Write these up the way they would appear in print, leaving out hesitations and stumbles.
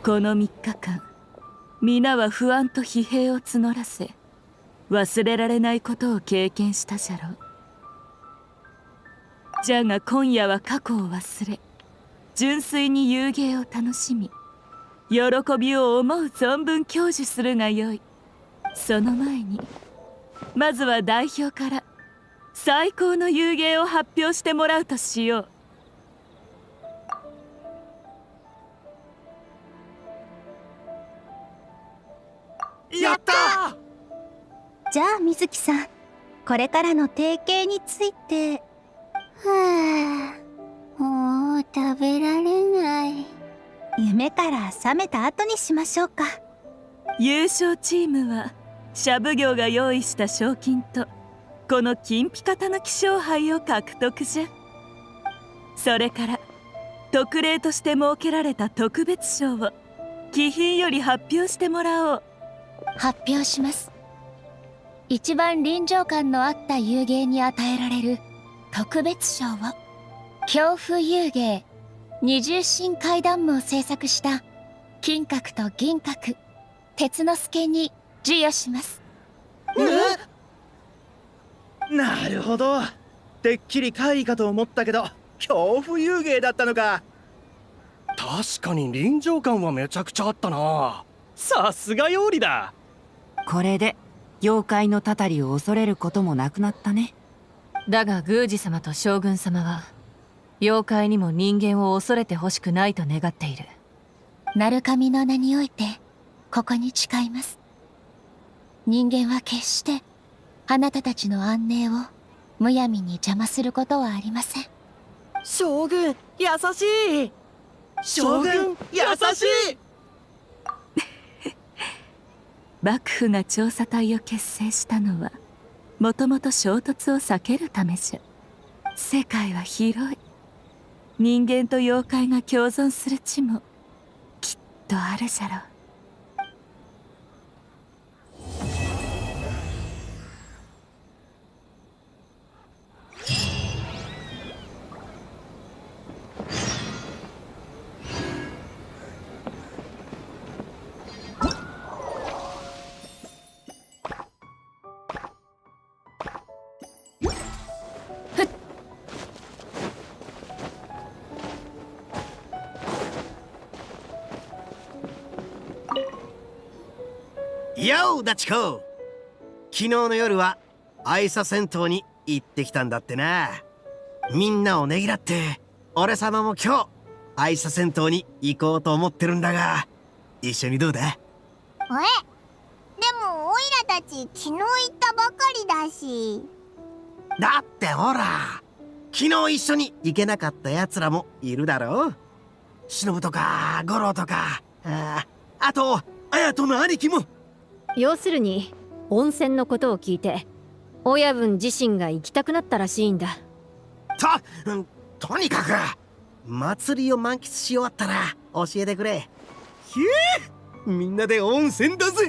この3日間、皆は不安と疲弊を募らせ、忘れられないことを経験したじゃろう。じゃが今夜は過去を忘れ、純粋に遊芸を楽しみ、喜びを思う存分享受するがよい。その前にまずは代表から最高の遊芸を発表してもらうとしよう。やったー。じゃあ水木さん、これからの提携について。はあ、もう食べられない。夢から覚めた後にしましょうか。優勝チームはシャブ業が用意した賞金とこの金ピカたぬき勝敗を獲得じゃ。それから特例として設けられた特別賞を貴賓より発表してもらおう。発表します。一番臨場感のあった遊芸に与えられる特別賞を、恐怖遊芸二重心階段夢を制作した金閣と銀閣鉄之助に授与します。なるほど。てっきり怪異かと思ったけど恐怖遊芸だったのか。確かに臨場感はめちゃくちゃあったな。さすが妖理だ。これで妖怪のたたりを恐れることもなくなったね。だが宮司様と将軍様は妖怪にも人間を恐れてほしくないと願っている。鳴神の名においてここに誓います。人間は決してあなたたちの安寧をむやみに邪魔することはありません。将軍優しい。将軍優しい。幕府が調査隊を結成したのはもともと衝突を避けるためじゃ。世界は広い。人間と妖怪が共存する地もきっとあるじゃろう。ようダチコ、昨日の夜は愛沙戦闘に行ってきたんだってな。みんなをねぎらって俺様も今日愛沙戦闘に行こうと思ってるんだが、一緒にどうだ？でもオイラたち昨日行ったばかりだし。だってほら、昨日一緒に行けなかったやつらもいるだろう。忍とか五郎とか、あと綾人の兄貴も。要するに温泉のことを聞いて親分自身が行きたくなったらしいんだ。とにかく祭りを満喫し終わったら教えてくれ。ひえ、みんなで温泉だぜ。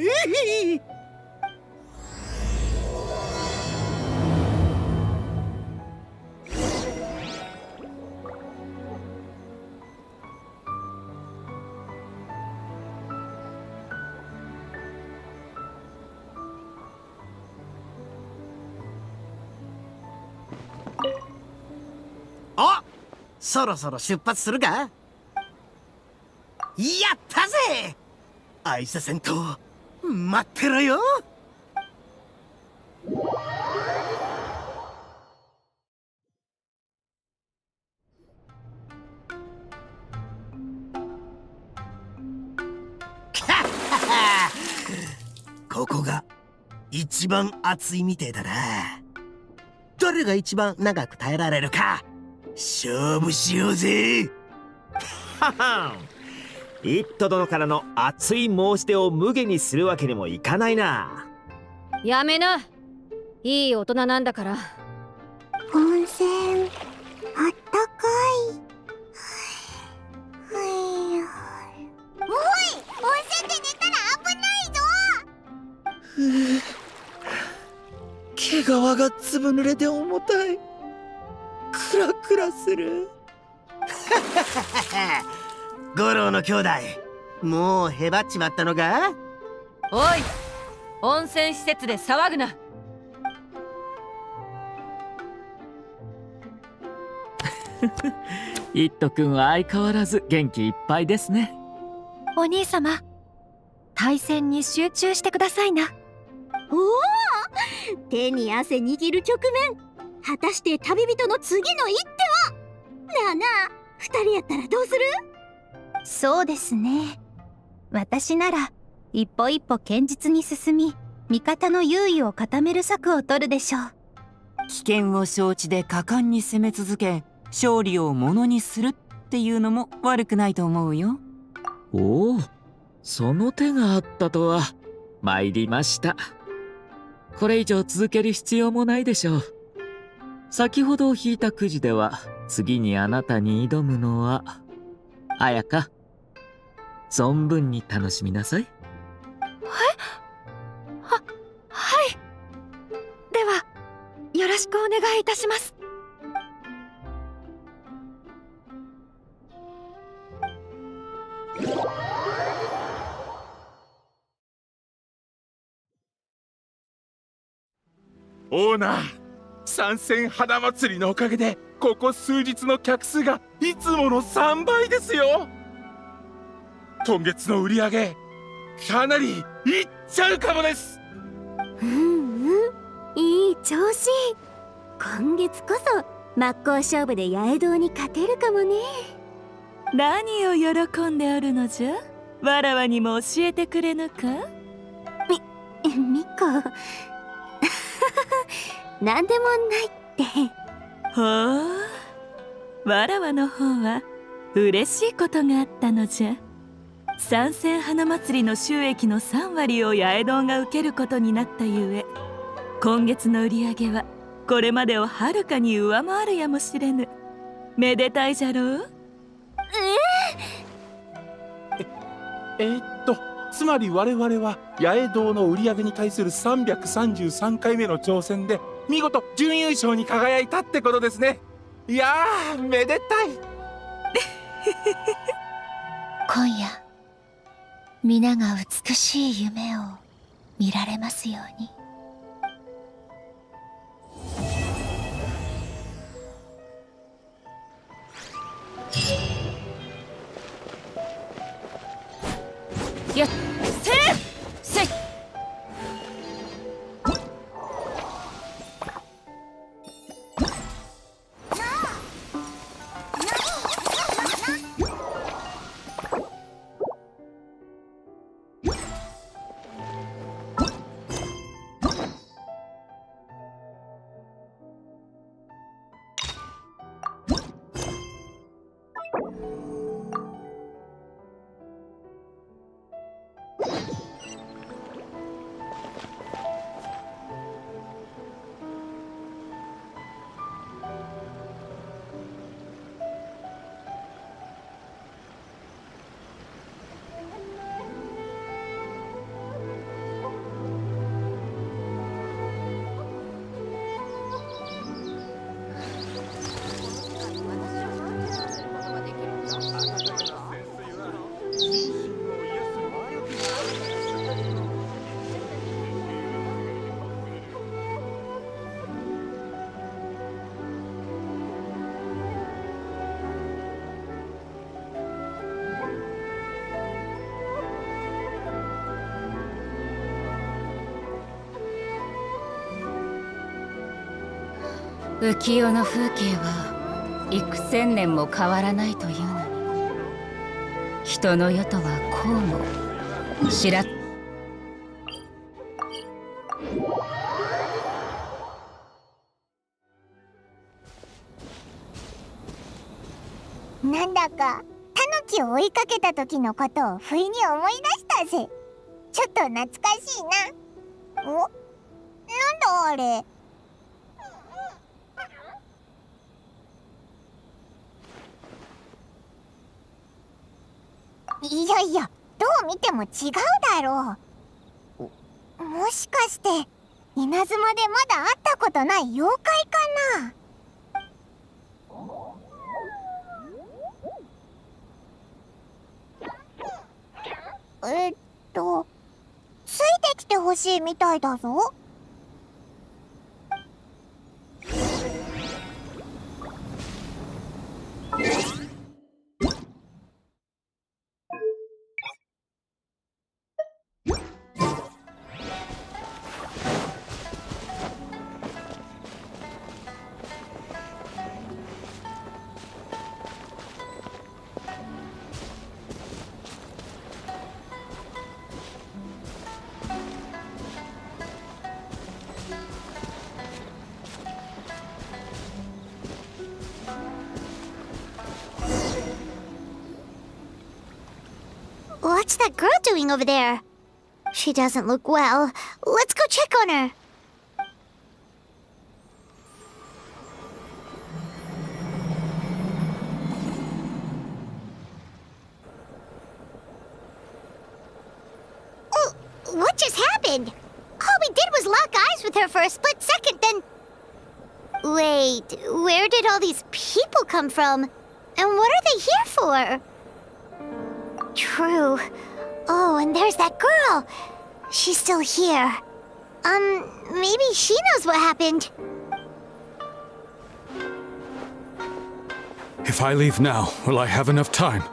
そろそろ出発するか？やったぜ。愛沙戦闘待ってろよ。ここが一番熱いみてえだな。誰が一番長く耐えられるか勝負しようぜ。ははん、一斗殿からの熱い申し出を無下にするわけにもいかないな。やめな、いい大人なんだから。温泉あったかい。おい、温泉で寝たら危ないぞ。毛皮がずぶ濡れで重たい。クラクラする。五郎の兄弟、もうへばっちまったのか？おい、温泉施設で騒ぐな。イット君は相変わらず元気いっぱいですね。お兄様、対戦に集中してくださいな。おお、手に汗握る局面。果たして旅人の次の一手は？なあなあ、二人やったらどうする？そうですね。私なら一歩一歩堅実に進み、味方の優位を固める策を取るでしょう。危険を承知で果敢に攻め続け、勝利をものにするっていうのも悪くないと思うよ。おお、その手があったとは。参りました。これ以上続ける必要もないでしょう。先ほど引いたくじでは、次にあなたに挑むのは綾香。存分に楽しみなさい。はい。では、よろしくお願いいたします。オーナー、参戦花祭りのおかげでここ数日の客数がいつもの3倍ですよ。今月の売り上げかなりいっちゃうかもです。いい調子。今月こそ真っ向勝負で八重堂に勝てるかもね。何を喜んでおるのじゃ。わらわにも教えてくれぬか。ミコなんでもないって。ほう、わらわの方は嬉しいことがあったのじゃ。参戦花祭りの収益の3割を八重堂が受けることになったゆえ、今月の売り上げはこれまでをはるかに上回るやもしれぬ。めでたいじゃろう。つまり我々は八重堂の売り上げに対する333回目の挑戦で見事準優勝に輝いたってことですね。いやー、めでたい。今夜、皆が美しい夢を見られますように。やっせーせい。浮世の風景は幾千年も変わらないというのに、人の世とはこうも知らなんだかタヌキを追いかけた時のことを不意に思い出したぜ。ちょっと懐かしいな。お、なんだあれ。いやいや、どう見ても違うだろう。もしかして稲妻でまだ会ったことない妖怪かな。ついてきてほしいみたいだぞ。What's that girl doing over there? She doesn't look well. Let's go check on her. Oh, what just happened? All we did was lock eyes with her for a split second, then... Wait, where did all these people come from? And what are they here for? True. Oh, and there's that girl. She's still here. Maybe she knows what happened. If I leave now, will I have enough time?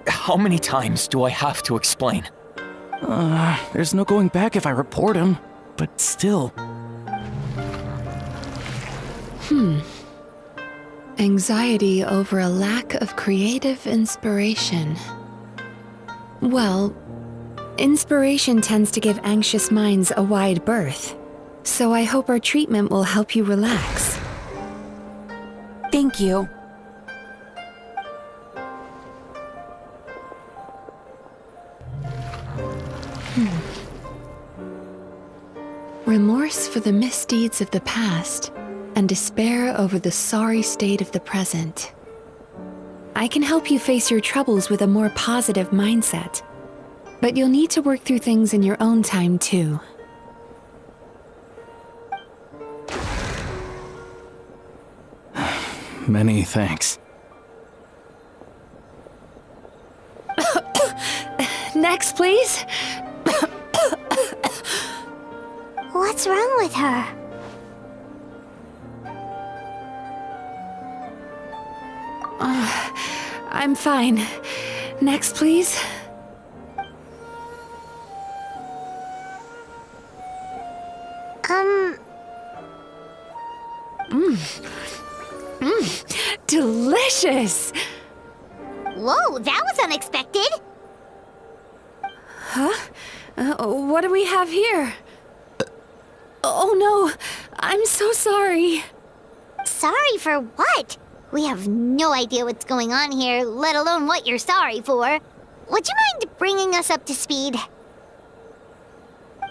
How many times do I have to explain? There's no going back if I report him, but still. Anxiety over a lack of creative inspiration. Well, inspiration tends to give anxious minds a wide berth, so I hope our treatment will help you relax. Thank you. Remorse for the misdeeds of the past, and despair over the sorry state of the present. I can help you face your troubles with a more positive mindset, but you'll need to work through things in your own time too. Many thanks. Next, please. What's wrong with her? I'm fine. Next, please. Delicious! Whoa, that was unexpected! Huh? What do we have here? Oh no, I'm so sorry. Sorry for what? We have no idea what's going on here, let alone what you're sorry for. Would you mind bringing us up to speed?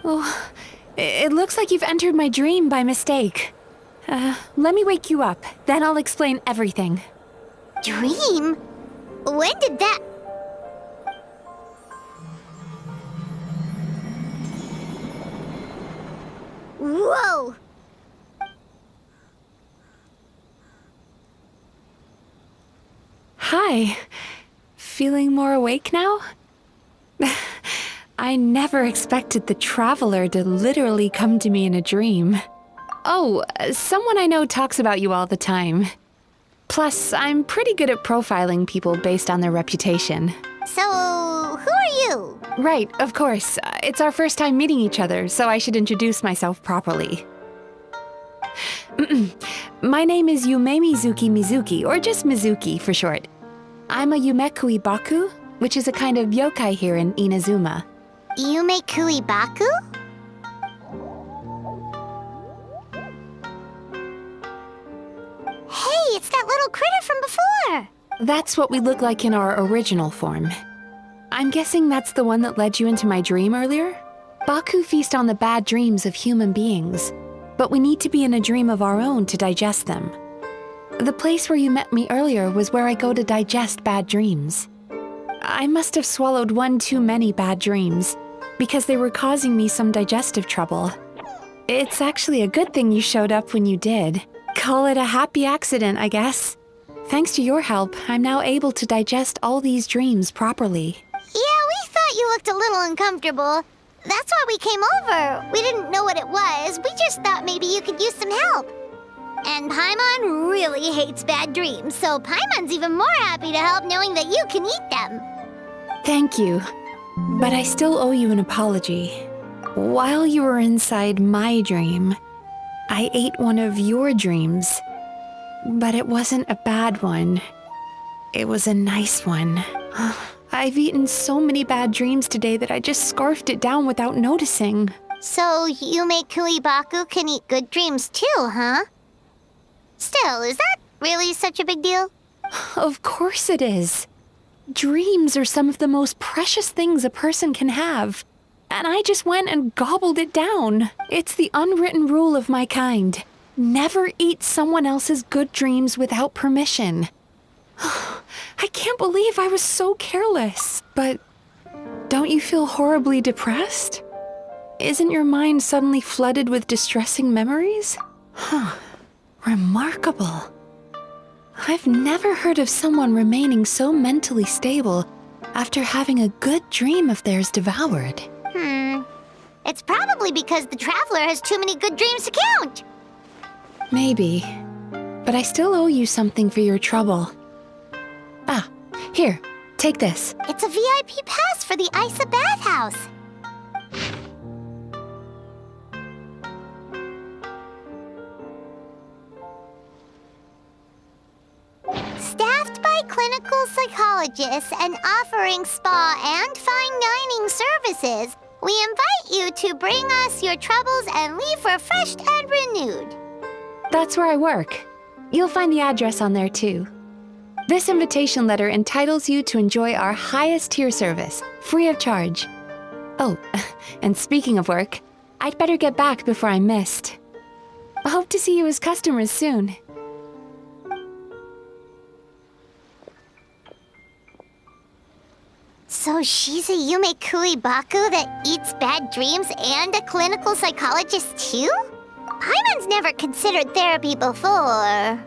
Oh, it looks like you've entered my dream by mistake. Let me wake you up, then I'll explain everything. Dream? When did that... Whoa! Hi. Feeling more awake now? I never expected the Traveler to literally come to me in a dream. Oh, someone I know talks about you all the time. Plus, I'm pretty good at profiling people based on their reputation. So, who are you? Right, of course. It's our first time meeting each other, so I should introduce myself properly. My name is Yume Mizuki, or just Mizuki for short. I'm a Yumekui Baku, which is a kind of yokai here in Inazuma. Yumekui Baku? Hey, it's that little critter from before! That's what we look like in our original form. I'm guessing that's the one that led you into my dream earlier? Baku feast on the bad dreams of human beings, but we need to be in a dream of our own to digest them. The place where you met me earlier was where I go to digest bad dreams. I must have swallowed one too many bad dreams, because they were causing me some digestive trouble. It's actually a good thing you showed up when you did. Call it a happy accident, I guess. Thanks to your help, I'm now able to digest all these dreams properly. Yeah, we you looked a little uncomfortable. That's why we came over. We didn't know what it was. We just thought maybe you could use some help. And Paimon really hates bad dreams, so Paimon's even more happy to help knowing that you can eat them. Thank you. But I still owe you an apology. While you were inside my dream, I ate one of your dreams. But it wasn't a bad one. It was a nice one. I've eaten so many bad dreams today that I just scarfed it down without noticing. So Yume Kuibaku can eat good dreams too, huh? Still, is that really such a big deal? Of course it is. Dreams are some of the most precious things a person can have. And I just went and gobbled it down. It's the unwritten rule of my kind. Never eat someone else's good dreams without permission. I can't believe I was so careless. But don't you feel horribly depressed? Isn't your mind suddenly flooded with distressing memories? Remarkable. I've never heard of someone remaining so mentally stable after having a good dream of theirs devoured. It's probably because the traveler has too many good dreams to count. Maybe. But I still owe you something for your trouble. Ah, here, take this. It's a VIP pass for the Isa bathhouse. Staffed by clinical psychologists and offering spa and fine dining services, we invite you to bring us your troubles and leave refreshed and renewed. That's where I work. You'll find the address on there too. This invitation letter entitles you to enjoy our highest tier service, free of charge. Oh, and speaking of work, I'd better get back before I'm missed. I hope to see you as customers soon. So she's a Yume Kuibaku that eats bad dreams and a clinical psychologist too? Paimon's never considered therapy before.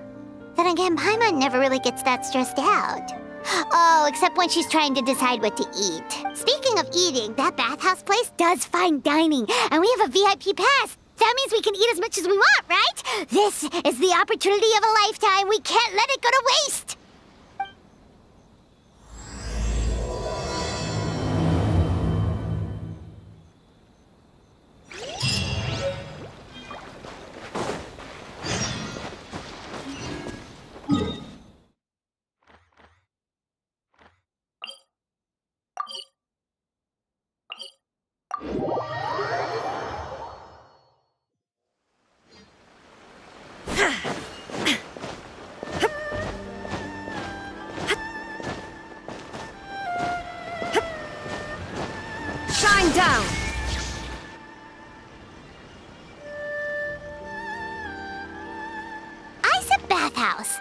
Then again, Paimon never really gets that stressed out. Oh, except when she's trying to decide what to eat. Speaking of eating, that bathhouse place does fine dining, and we have a VIP pass. That means we can eat as much as we want, right? This is the opportunity of a lifetime. We can't let it go to waste. Shine down! Isa bathhouse.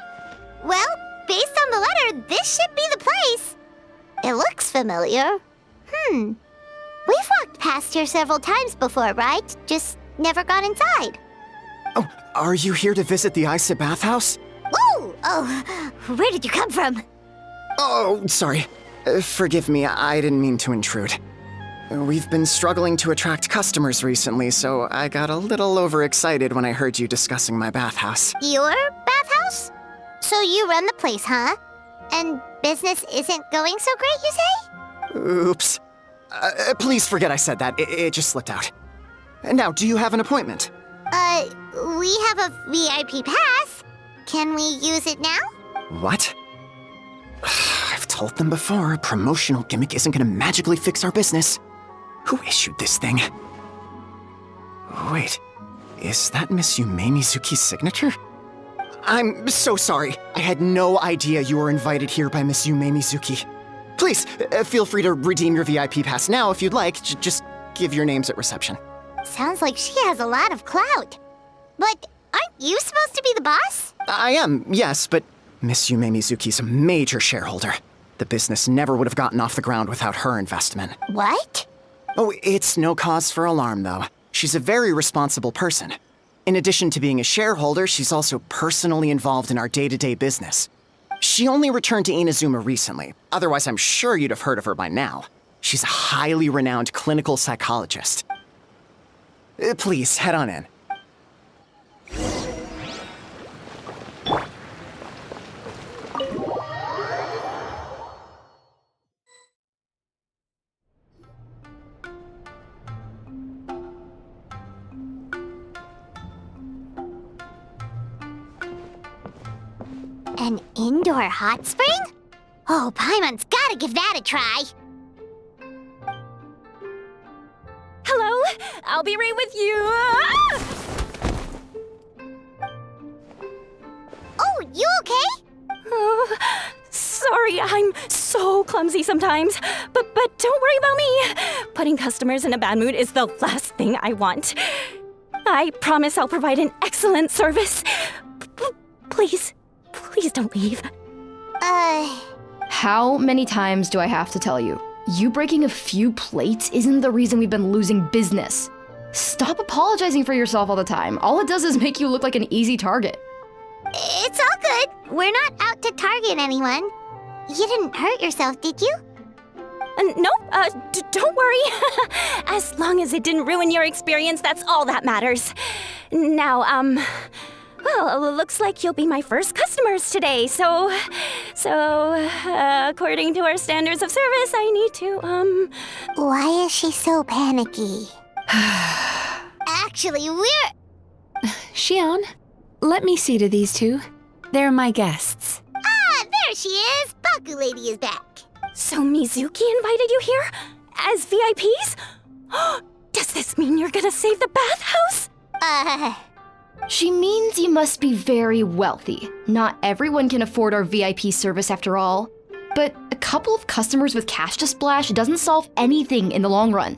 Well, based on the letter, this should be the place. It looks familiar. We've walked past here several times before, right? Just never gone inside. Oh, are you here to visit the Isa bathhouse? Ooh! Oh, where did you come from? Oh, sorry. Forgive me, I didn't mean to intrude. We've been struggling to attract customers recently, so I got a little overexcited when I heard you discussing my bathhouse. Your bathhouse? So you run the place, huh? And business isn't going so great, you say? Oops. Please forget I said that. It just slipped out. Now, do you have an appointment? We have a VIP pass. Can we use it now? What? I've told them before, a promotional gimmick isn't gonna magically fix our business. Who issued this thing? Wait, is that Miss Yume Mizuki's signature? I'm so sorry. I had no idea you were invited here by Miss Yume Mizuki. Please, feel free to redeem your VIP pass now if you'd like. Just give your names at reception. Sounds like she has a lot of clout. But aren't you supposed to be the boss? I am, yes, but Miss Yume Mizuki's a major shareholder. The business never would have gotten off the ground without her investment. What? Oh, it's no cause for alarm, though. She's a very responsible person. In addition to being a shareholder, she's also personally involved in our day-to-day business. She only returned to Inazuma recently. Otherwise, I'm sure you'd have heard of her by now. She's a highly renowned clinical psychologist. Please, head on in. An indoor hot spring? Oh, Paimon's gotta give that a try. Hello, I'll be right with you. Oh, you okay? Oh, sorry, I'm so clumsy sometimes. But don't worry about me. Putting customers in a bad mood is the last thing I want. I promise I'll provide an excellent service. Please don't leave. How many times do I have to tell you? You breaking a few plates isn't the reason we've been losing business. Stop apologizing for yourself all the time. All it does is make you look like an easy target. It's all good. We're not out to target anyone. You didn't hurt yourself, did you? Nope, don't worry. As long as it didn't ruin your experience, that's all that matters. Now, well, looks like you'll be my first customers today, so, according to our standards of service, I need to, Why is she so panicky? Actually, we're... Shion, let me see to these two. They're my guests. Ah, there she is! Baku lady is back. So Mizuki invited you here? As VIPs? Does this mean you're gonna save the bathhouse? She means you must be very wealthy. Not everyone can afford our VIP service after all. But a couple of customers with cash to splash doesn't solve anything in the long run.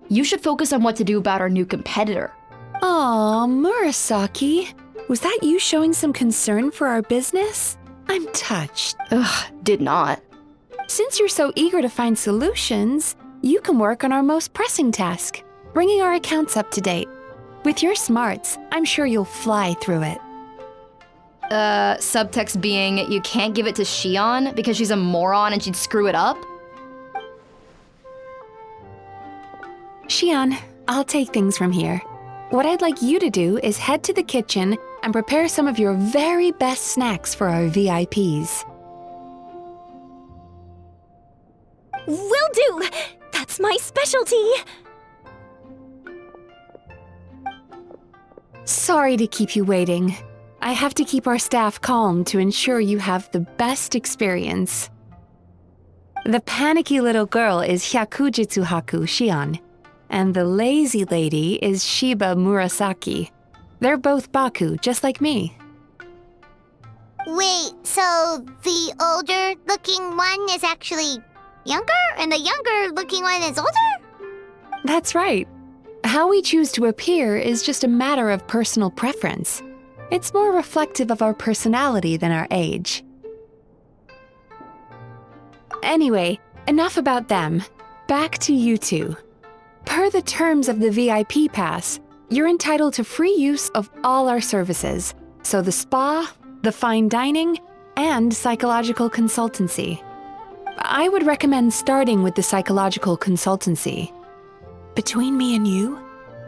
You should focus on what to do about our new competitor. Aw, Murasaki. Was that you showing some concern for our business? I'm touched. Ugh, did not. Since you're so eager to find solutions, you can work on our most pressing task, bringing our accounts up to date. With your smarts, I'm sure you'll fly through it. Subtext being you can't give it to Shion because she's a moron and she'd screw it up? Shion, I'll take things from here. What I'd like you to do is head to the kitchen and prepare some of your very best snacks for our VIPs. Will do! That's my specialty! Sorry to keep you waiting. I have to keep our staff calm to ensure you have the best experience. The panicky little girl is Hyakujitsu Haku Shion, and the lazy lady is Shiba Murasaki. They're both Baku, just like me. Wait, so the older-looking one is actually younger, and the younger-looking one is older? That's right. How we choose to appear is just a matter of personal preference. It's more reflective of our personality than our age. Anyway, enough about them. Back to you two. Per the terms of the VIP pass, you're entitled to free use of all our services, so the spa, the fine dining, and psychological consultancy. I would recommend starting with the psychological consultancy. Between me and you,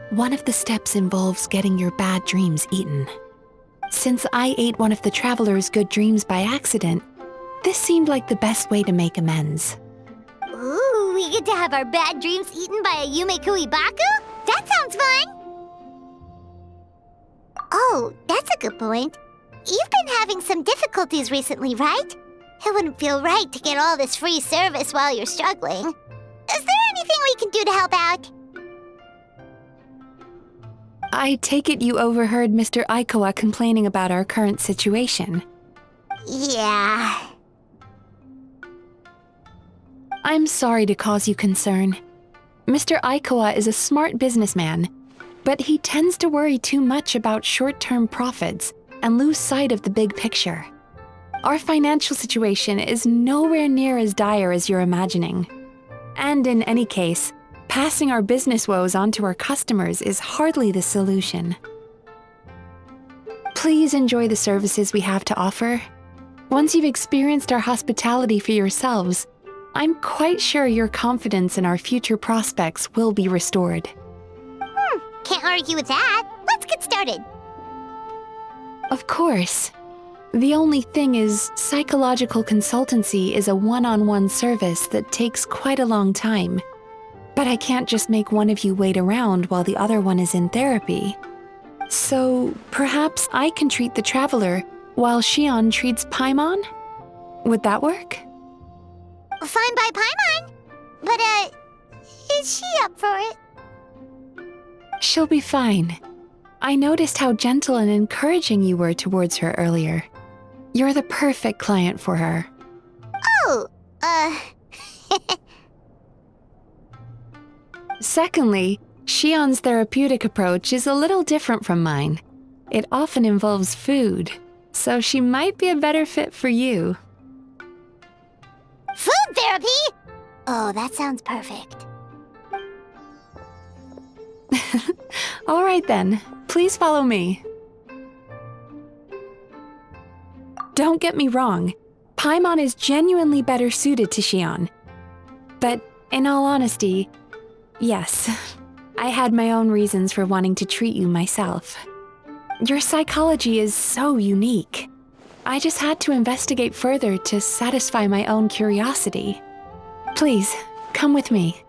one of the steps involves getting your bad dreams eaten. Since I ate one of the traveler's good dreams by accident, this seemed like the best way to make amends. Ooh, we get to have our bad dreams eaten by a Yumekui Baku? That sounds fun! Oh, that's a good point. You've been having some difficulties recently, right? It wouldn't feel right to get all this free service while you're struggling. Is there anything we can do to help out? I take it you overheard Mr. Aikawa complaining about our current situation. Yeah. I'm sorry to cause you concern. Mr. Aikawa is a smart businessman, but he tends to worry too much about short-term profits and lose sight of the big picture. Our financial situation is nowhere near as dire as you're imagining. And in any case, passing our business woes on to our customers is hardly the solution. Please enjoy the services we have to offer. Once you've experienced our hospitality for yourselves, I'm quite sure your confidence in our future prospects will be restored. Can't argue with that. Let's get started. Of course. The only thing is, psychological consultancy is a one-on-one service that takes quite a long time. But I can't just make one of you wait around while the other one is in therapy. So, perhaps I can treat the traveler while Xion treats Paimon? Would that work? Fine by Paimon. But, is she up for it? She'll be fine. I noticed how gentle and encouraging you were towards her earlier. You're the perfect client for her. Oh, Secondly, Xion's therapeutic approach is a little different from mine. It often involves food, so she might be a better fit for you. Food therapy? Oh, that sounds perfect. All right then, please follow me. Don't get me wrong, Paimon is genuinely better suited to Xion. But in all honesty, yes, I had my own reasons for wanting to treat you myself. Your psychology is so unique. I just had to investigate further to satisfy my own curiosity. Please, come with me.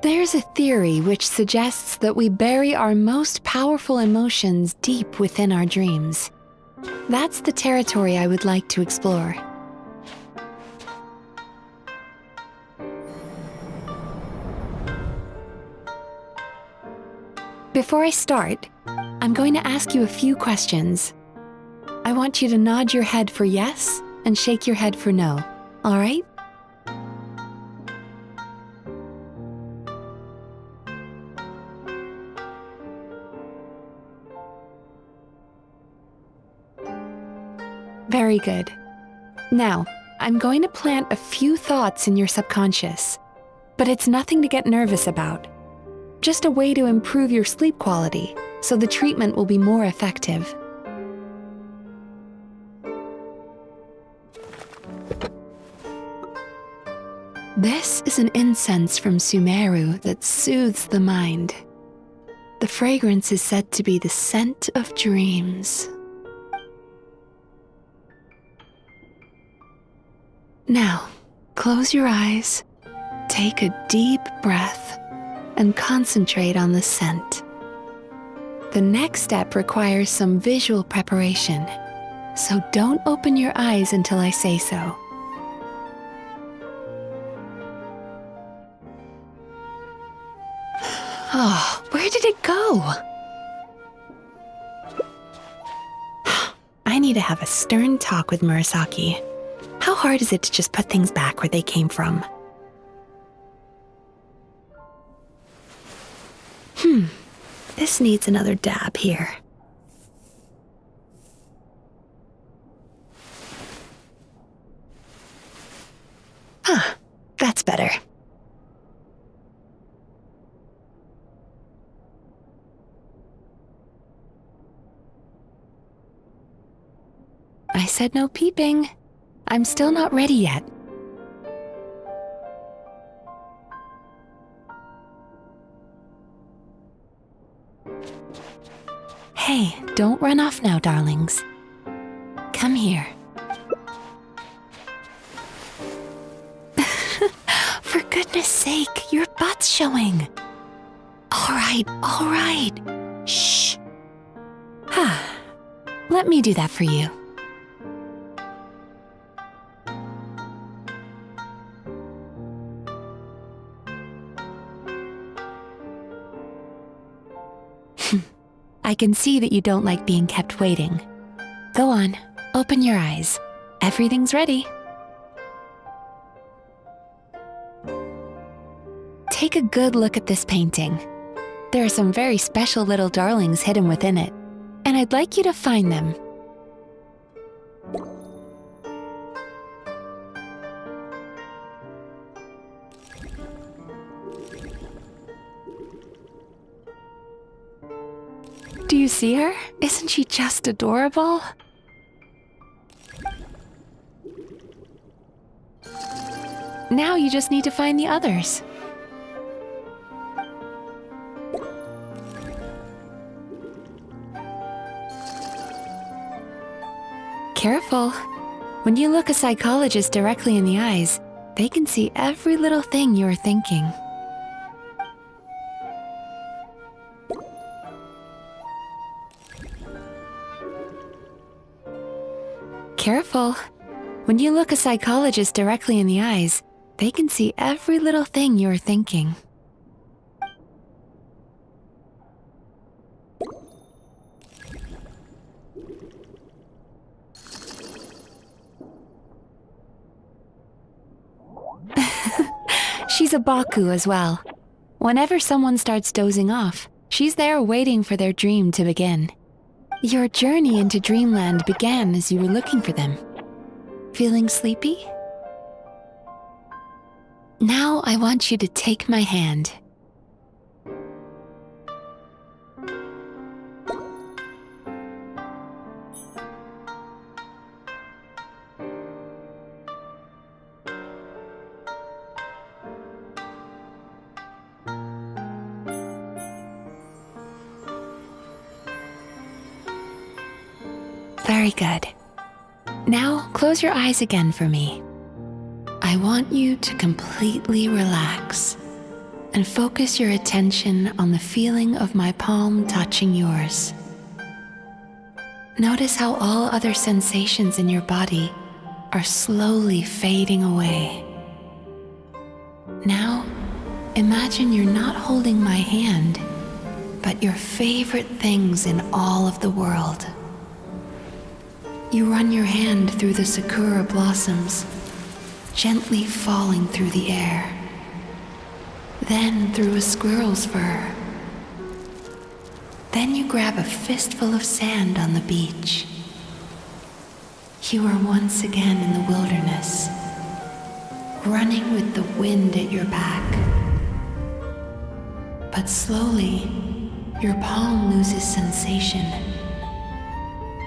There's a theory which suggests that we bury our most powerful emotions deep within our dreams. That's the territory I would like to explore. Before I start, I'm going to ask you a few questions. I want you to nod your head for yes and shake your head for no, all right? Very good. Now, I'm going to plant a few thoughts in your subconscious, but it's nothing to get nervous about. Just a way to improve your sleep quality, so the treatment will be more effective. This is an incense from Sumeru that soothes the mind. The fragrance is said to be the scent of dreams. Now, close your eyes, take a deep breath, and concentrate on the scent. The next step requires some visual preparation, so don't open your eyes until I say so. Oh, where did it go? I need to have a stern talk with Murasaki. How hard is it to just put things back where they came from? This needs another dab here. That's better. I said no peeping. I'm still not ready yet. Hey, don't run off now, darlings. Come here. For goodness sake, your butt's showing. All right. Shh. Let me do that for you. I can see that you don't like being kept waiting. Go on, open your eyes. Everything's ready. Take a good look at this painting. There are some very special little darlings hidden within it, and I'd like you to find them. Do you see her? Isn't she just adorable? Now you just need to find the others. Careful. When you look a psychologist directly in the eyes, they can see every little thing you're thinking. Careful. When you look a psychologist directly in the eyes, they can see every little thing you're thinking. She's a Baku as well. Whenever someone starts dozing off, she's there waiting for their dream to begin. Your journey into Dreamland began as you were looking for them. Feeling sleepy? Now I want you to take my hand. Very good. Now close your eyes again for me. I want you to completely relax and focus your attention on the feeling of my palm touching yours. Notice how all other sensations in your body are slowly fading away. Now, imagine you're not holding my hand, but your favorite things in all of the world. You run your hand through the sakura blossoms, gently falling through the air. Then through a squirrel's fur. Then you grab a fistful of sand on the beach. You are once again in the wilderness, running with the wind at your back. But slowly, your palm loses sensation.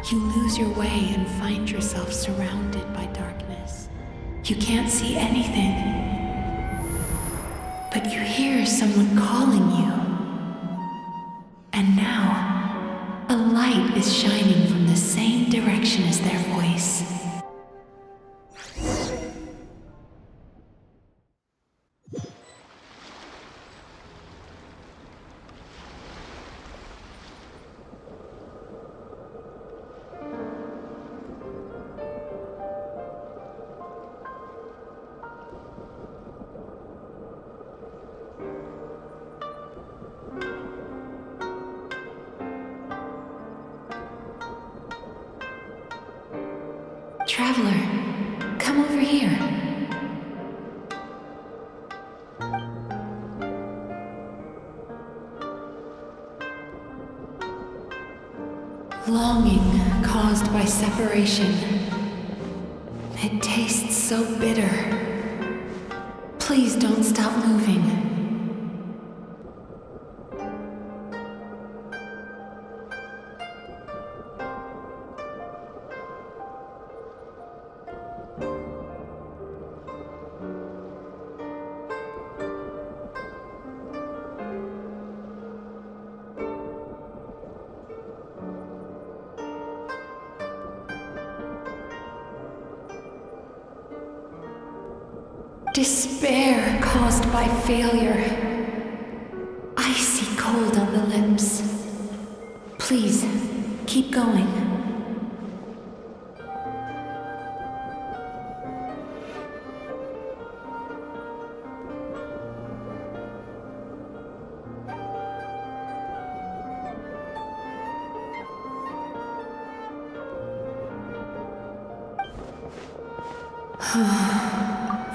You lose your way and find yourself surrounded by darkness. You can't see anything, but you hear someone calling you. And now, a light is shining from the same direction as their voice. Traveler, come over here. Longing caused by separation. It tastes so bitter. Please don't stop moving. Despair caused by failure. Icy cold on the lips. Please, keep going.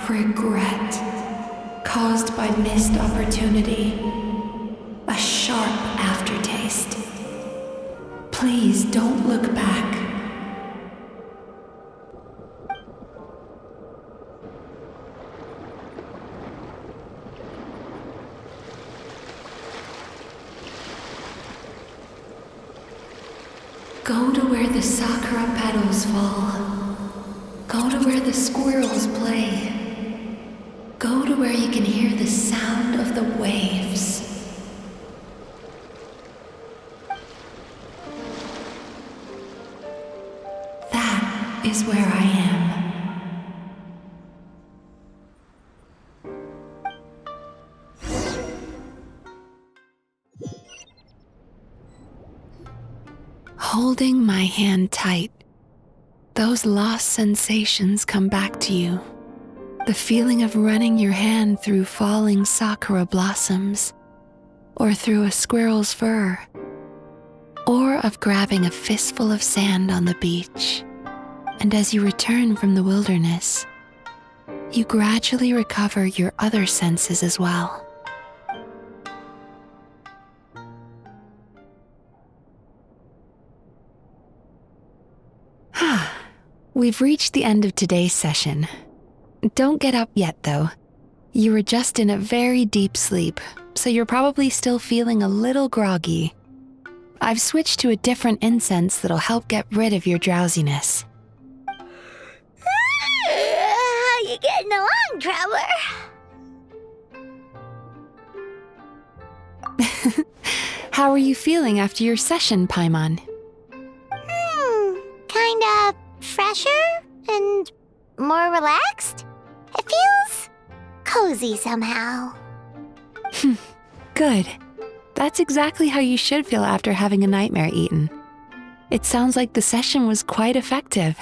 Regret caused by missed opportunity. A sharp aftertaste. Please don't look back. Go to where the sakura petals fall. Go to where the squirrels play. Go to where you can hear the sound of the waves. That is where I am. Holding my hand tight, those lost sensations come back to you. The feeling of running your hand through falling sakura blossoms, or through a squirrel's fur, or of grabbing a fistful of sand on the beach. And as you return from the wilderness, you gradually recover your other senses as well. We've reached the end of today's session. Don't get up yet, though. You were just in a very deep sleep, so you're probably still feeling a little groggy. I've switched to a different incense that'll help get rid of your drowsiness. How you getting along, Traveler? How are you feeling after your session, Paimon? Kinda fresher and more relaxed. It feels cozy somehow. Good. That's exactly how you should feel after having a nightmare eaten. It sounds like the session was quite effective.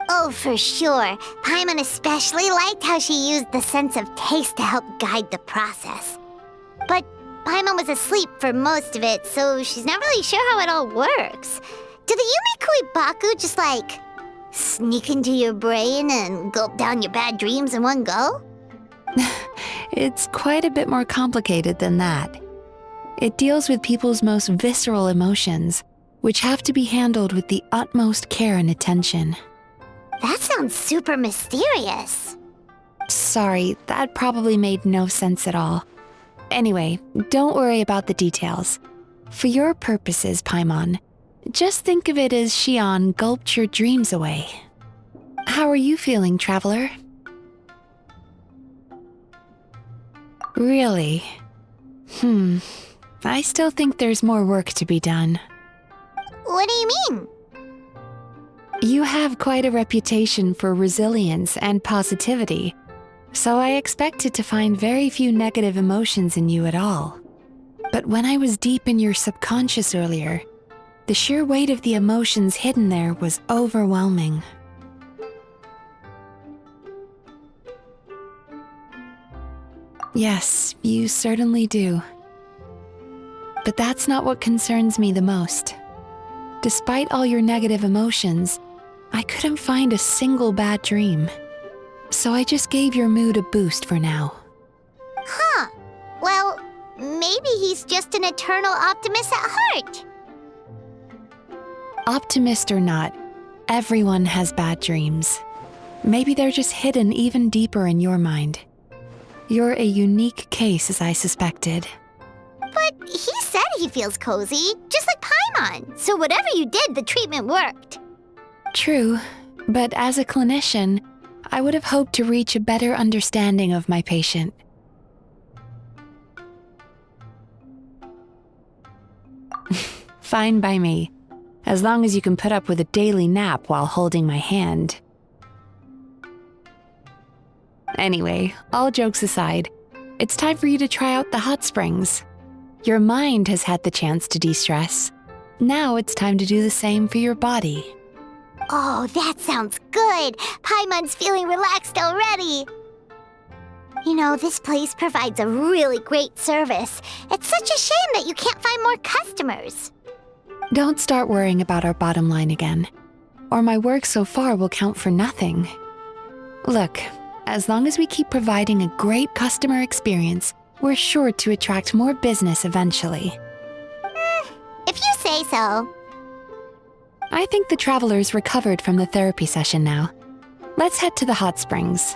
Oh, for sure. Paimon especially liked how she used the sense of taste to help guide the process. But Paimon was asleep for most of it, so she's not really sure how it all works. Did the Yumikui Baku just like sneak into your brain and gulp down your bad dreams in one go? It's quite a bit more complicated than that. It deals with people's most visceral emotions, which have to be handled with the utmost care and attention. That sounds super mysterious. Sorry, that probably made no sense at all. Anyway, don't worry about the details. For your purposes, Paimon, just think of it as Shion gulped your dreams away. How are you feeling, Traveler? Really? I still think there's more work to be done. What do you mean? You have quite a reputation for resilience and positivity, so I expected to find very few negative emotions in you at all. But when I was deep in your subconscious earlier, the sheer weight of the emotions hidden there was overwhelming. Yes, you certainly do. But that's not what concerns me the most. Despite all your negative emotions, I couldn't find a single bad dream. So I just gave your mood a boost for now. Huh. Well, maybe he's just an eternal optimist at heart. Optimist or not, everyone has bad dreams. Maybe they're just hidden even deeper in your mind. You're a unique case, as I suspected. But he said he feels cozy, just like Paimon. So whatever you did, the treatment worked. True, but as a clinician, I would have hoped to reach a better understanding of my patient. Fine by me, as long as you can put up with a daily nap while holding my hand. Anyway, all jokes aside, it's time for you to try out the hot springs. Your mind has had the chance to de-stress. Now it's time to do the same for your body. Oh, that sounds good. Paimon's feeling relaxed already. You know, this place provides a really great service. It's such a shame that you can't find more customers. Don't start worrying about our bottom line again, or my work so far will count for nothing. Look, as long as we keep providing a great customer experience, we're sure to attract more business eventually. If you say so. I think the traveler's recovered from the therapy session now. Let's head to the hot springs.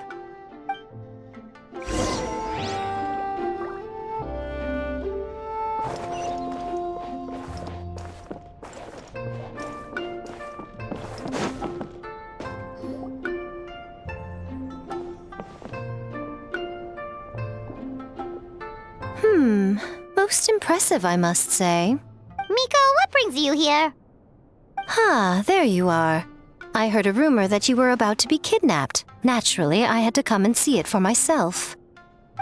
Most impressive, I must say. Miko, what brings you here? There you are. I heard a rumor that you were about to be kidnapped. Naturally, I had to come and see it for myself.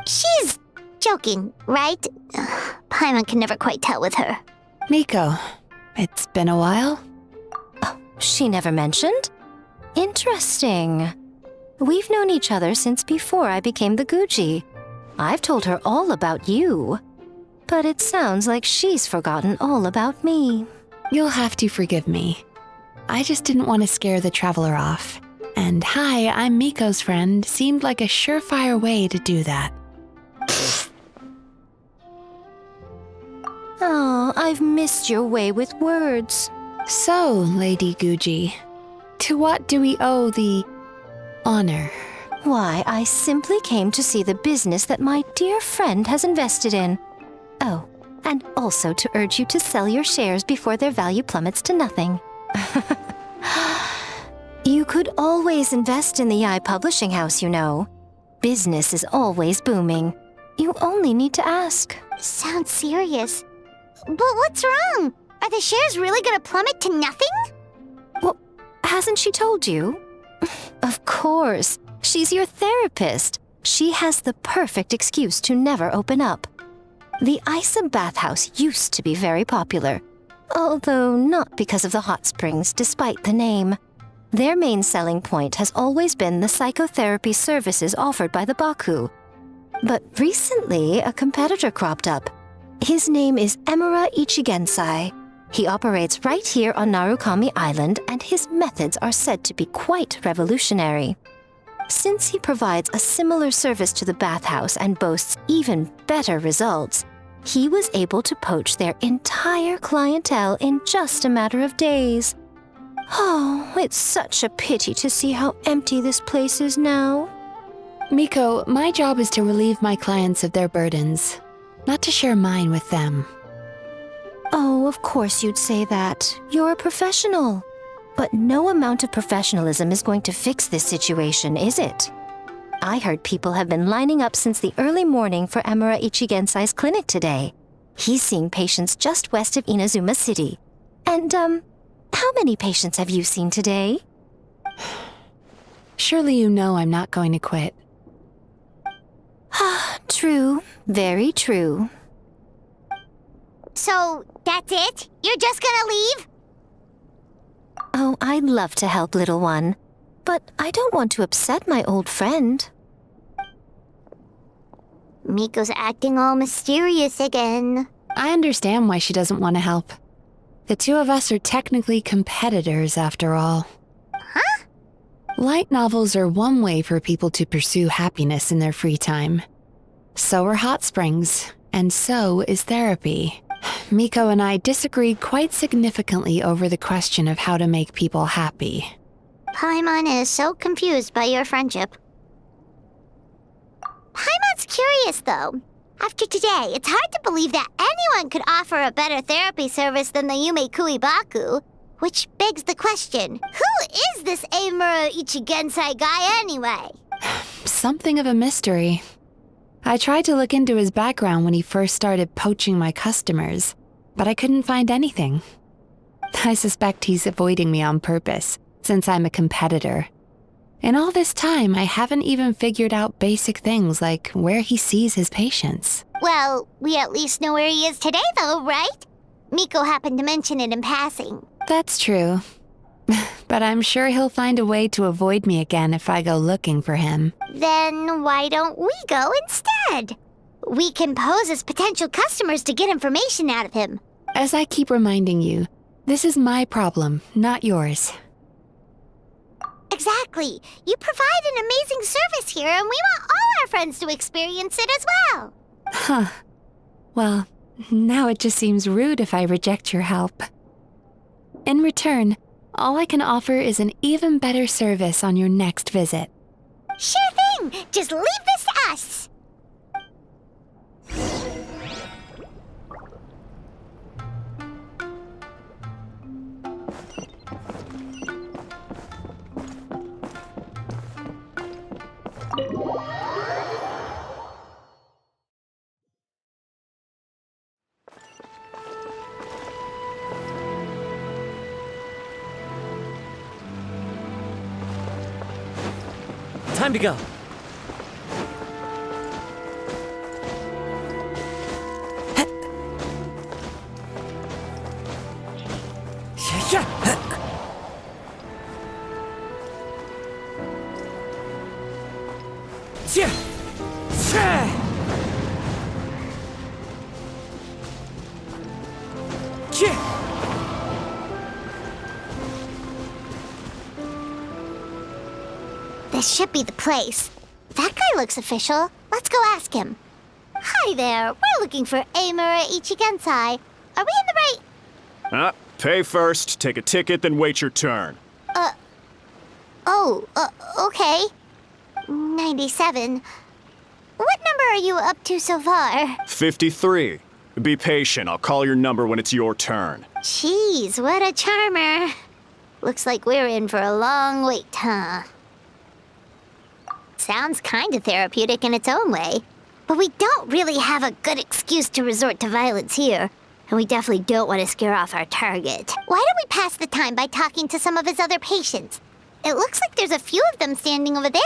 She's joking, right? Paimon can never quite tell with her. Miko, it's been a while. Oh, she never mentioned? Interesting. We've known each other since before I became the Guji. I've told her all about you. But it sounds like she's forgotten all about me. You'll have to forgive me. I just didn't want to scare the traveler off. And hi, I'm Miko's friend seemed like a surefire way to do that. Oh, I've missed your way with words. So, Lady Guji, to what do we owe the honor? Why, I simply came to see the business that my dear friend has invested in. Oh, and also to urge you to sell your shares before their value plummets to nothing. You could always invest in the Yae Publishing House, you know. Business is always booming. You only need to ask. Sounds serious. But what's wrong? Are the shares really gonna plummet to nothing? Well, hasn't she told you? Of course. She's your therapist. She has the perfect excuse to never open up. The Isa bathhouse used to be very popular, although not because of the hot springs, despite the name. Their main selling point has always been the psychotherapy services offered by the Baku. But recently, a competitor cropped up. His name is Emura Ichigensai. He operates right here on Narukami Island, and his methods are said to be quite revolutionary. Since he provides a similar service to the bathhouse and boasts even better results, he was able to poach their entire clientele in just a matter of days. Oh, it's such a pity to see how empty this place is now. Miko, my job is to relieve my clients of their burdens, not to share mine with them. Oh, of course you'd say that. You're a professional. But no amount of professionalism is going to fix this situation, is it? I heard people have been lining up since the early morning for Emura Ichigensai's clinic today. He's seeing patients just west of Inazuma City. And, how many patients have you seen today? Surely you know I'm not going to quit. True. Very true. So, that's it? You're just gonna leave? Oh, I'd love to help, little one. But I don't want to upset my old friend. Miko's acting all mysterious again. I understand why she doesn't want to help. The two of us are technically competitors, after all. Huh? Light novels are one way for people to pursue happiness in their free time. So are hot springs, and so is therapy. Miko and I disagreed quite significantly over the question of how to make people happy. Paimon is so confused by your friendship. Paimon's curious, though. After today, it's hard to believe that anyone could offer a better therapy service than the Yume Kui Baku. Which begs the question, who is this Emura Ichigensai guy anyway? Something of a mystery. I tried to look into his background when he first started poaching my customers, but I couldn't find anything. I suspect he's avoiding me on purpose, since I'm a competitor. In all this time, I haven't even figured out basic things like where he sees his patients. Well, we at least know where he is today, though, right? Miko happened to mention it in passing. That's true. But I'm sure he'll find a way to avoid me again if I go looking for him. Then why don't we go instead? We can pose as potential customers to get information out of him. As I keep reminding you, this is my problem, not yours. Exactly. You provide an amazing service here, and we want all our friends to experience it as well. Huh. Well, now it just seems rude if I reject your help. In return, all I can offer is an even better service on your next visit. Sure thing! Just leave this to us! Time to go. This should be the place. That guy looks official. Let's go ask him. Hi there. We're looking for Amura Ichigensai. Are we in the right... Pay first, take a ticket, then wait your turn. Okay. 97. What number are you up to so far? 53. Be patient, I'll call your number when it's your turn. Jeez, what a charmer. Looks like we're in for a long wait, huh? Sounds kinda therapeutic in its own way. But we don't really have a good excuse to resort to violence here. And we definitely don't want to scare off our target. Why don't we pass the time by talking to some of his other patients? It looks like there's a few of them standing over there.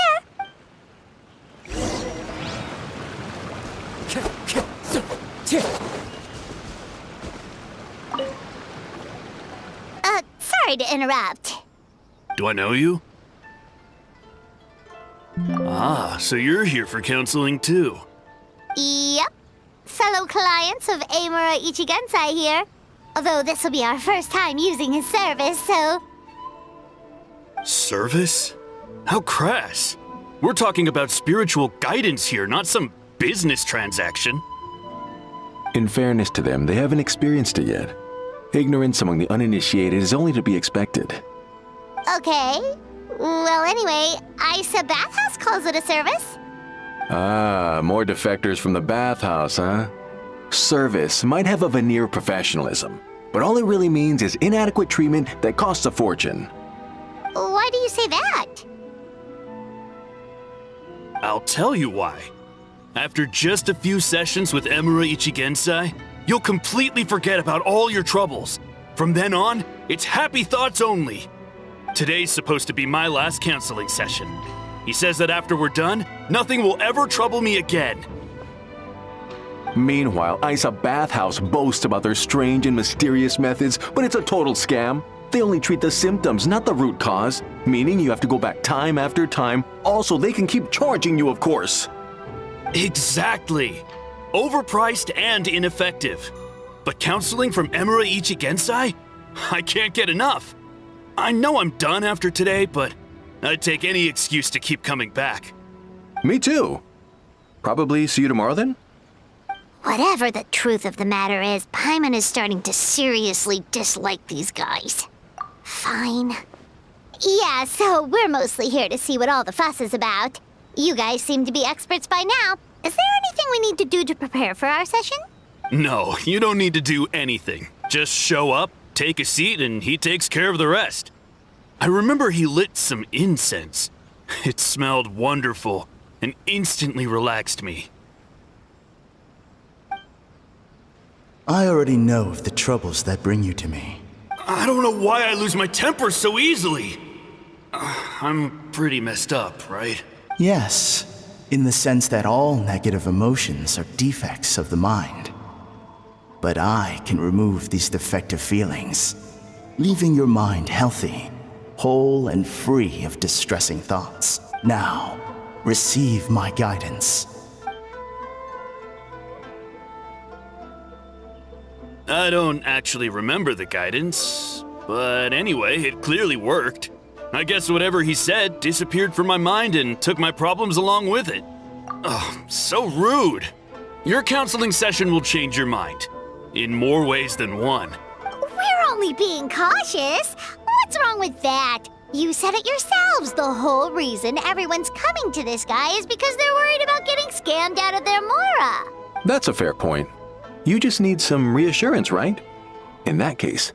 Sorry to interrupt. Do I know you? Ah, so you're here for counseling too. Yep. Fellow clients of Amura Ichigensai here. Although this will be our first time using his service, so... Service? How crass. We're talking about spiritual guidance here, not some business transaction. In fairness to them, they haven't experienced it yet. Ignorance among the uninitiated is only to be expected. Okay. Well, anyway, Isa Bathhouse calls it a service. Ah, more defectors from the bathhouse, huh? Service might have a veneer of professionalism, but all it really means is inadequate treatment that costs a fortune. Why do you say that? I'll tell you why. After just a few sessions with Amura Ichigensai, you'll completely forget about all your troubles. From then on, it's happy thoughts only. Today's supposed to be my last counseling session. He says that after we're done, nothing will ever trouble me again. Meanwhile, Isa Bathhouse boasts about their strange and mysterious methods, but it's a total scam. They only treat the symptoms, not the root cause, meaning you have to go back time after time. Also, they can keep charging you, of course. Exactly. Overpriced and ineffective. But counseling from Amura Ichigensai? I can't get enough. I know I'm done after today, but I'd take any excuse to keep coming back. Me too. Probably see you tomorrow then? Whatever the truth of the matter is, Paimon is starting to seriously dislike these guys. Fine. Yeah, so we're mostly here to see what all the fuss is about. You guys seem to be experts by now. Is there anything we need to do to prepare for our session? No, you don't need to do anything. Just show up, take a seat, and he takes care of the rest. I remember he lit some incense. It smelled wonderful and instantly relaxed me. I already know of the troubles that bring you to me. I don't know why I lose my temper so easily. I'm pretty messed up, right? Yes, in the sense that all negative emotions are defects of the mind. But I can remove these defective feelings, leaving your mind healthy, whole and free of distressing thoughts. Now, receive my guidance. I don't actually remember the guidance, but anyway, it clearly worked. I guess whatever he said disappeared from my mind and took my problems along with it. Oh, so rude. Your counseling session will change your mind. In more ways than one. We're only being cautious. What's wrong with that? You said it yourselves. The whole reason everyone's coming to this guy is because they're worried about getting scammed out of their mora. That's a fair point. You just need some reassurance, right? In that case,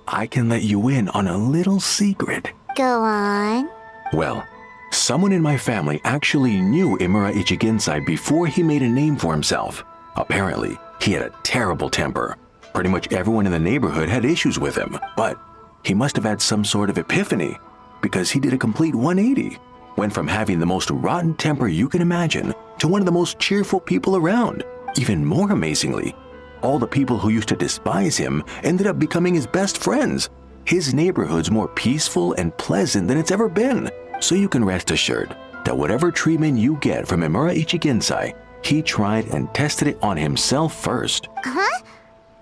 I can let you in on a little secret. Go on. Well, someone in my family actually knew Imura Ichigensai before he made a name for himself. Apparently, he had a terrible temper. Pretty much everyone in the neighborhood had issues with him, but he must have had some sort of epiphany, because he did a complete 180. Went from having the most rotten temper you can imagine to one of the most cheerful people around. Even more amazingly, all the people who used to despise him ended up becoming his best friends. His neighborhood's more peaceful and pleasant than it's ever been. So you can rest assured that whatever treatment you get from Imura Ichigensai, he tried and tested it on himself first. Huh?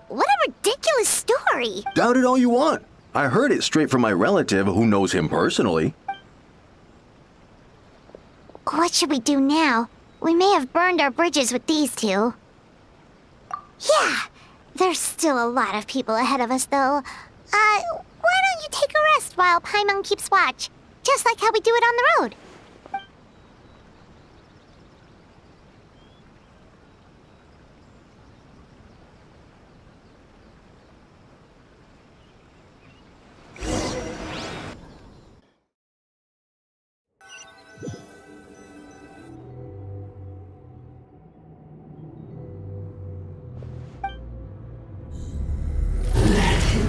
What a ridiculous story! Doubt it all you want. I heard it straight from my relative who knows him personally. What should we do now? We may have burned our bridges with these two. Yeah, there's still a lot of people ahead of us, though. Why don't you take a rest while Paimon keeps watch? Just like how we do it on the road.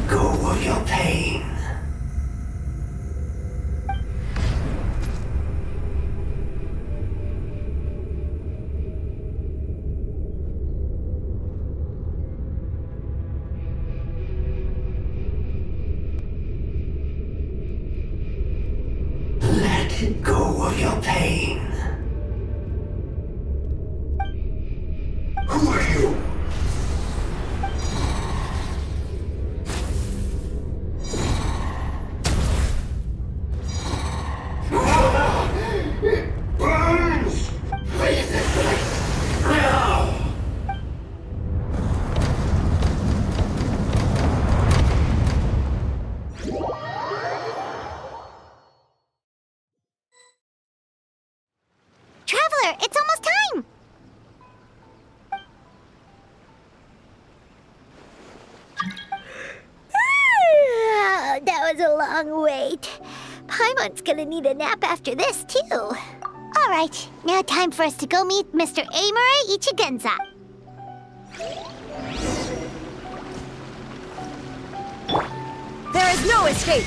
Go of your pain. Let go of your pain. Who are you? It burns! Leave this place now! Traveler, it's almost time! That was a long wait. Paimon's gonna need a nap after this, too. Alright, now time for us to go meet Mr. Imura Ichigensai. There is no escape!